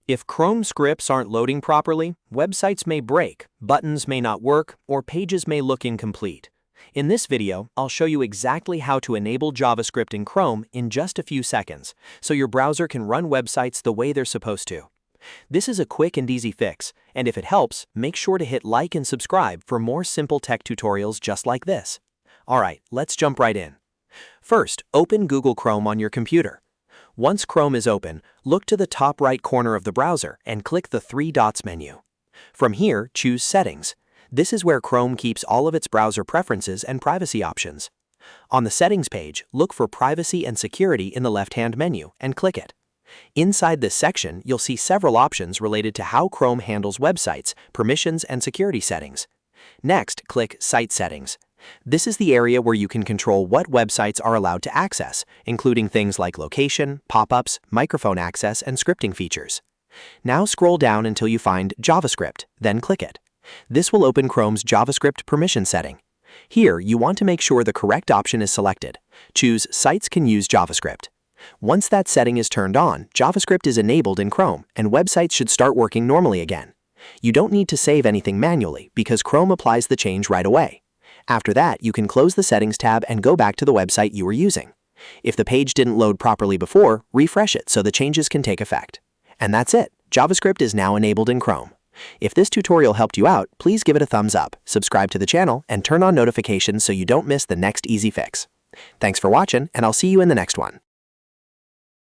If Chrome scripts aren't loading properly, websites may break, buttons may not work, or pages may look incomplete. In this video, I'll show you exactly how to enable JavaScript in Chrome in just a few seconds, so your browser can run websites the way they're supposed to. This is a quick and easy fix, and if it helps, make sure to hit like and subscribe for more simple tech tutorials just like this. Alright, let's jump right in. First, open Google Chrome on your computer. Once Chrome is open, look to the top right corner of the browser and click the three dots menu. From here, choose Settings. This is where Chrome keeps all of its browser preferences and privacy options. On the Settings page, look for Privacy and Security in the left-hand menu and click it. Inside this section, you'll see several options related to how Chrome handles websites, permissions, and security settings. Next, click Site Settings. This is the area where you can control what websites are allowed to access, including things like location, pop-ups, microphone access, and scripting features. Now scroll down until you find JavaScript, then click it. This will open Chrome's JavaScript permission setting. Here, you want to make sure the correct option is selected. Choose Sites can use JavaScript. Once that setting is turned on, JavaScript is enabled in Chrome, and websites should start working normally again. You don't need to save anything manually because Chrome applies the change right away. After that, you can close the Settings tab and go back to the website you were using. If the page didn't load properly before, refresh it so the changes can take effect. And that's it. JavaScript is now enabled in Chrome. If this tutorial helped you out, please give it a thumbs up, subscribe to the channel, and turn on notifications so you don't miss the next easy fix. Thanks for watching, and I'll see you in the next one.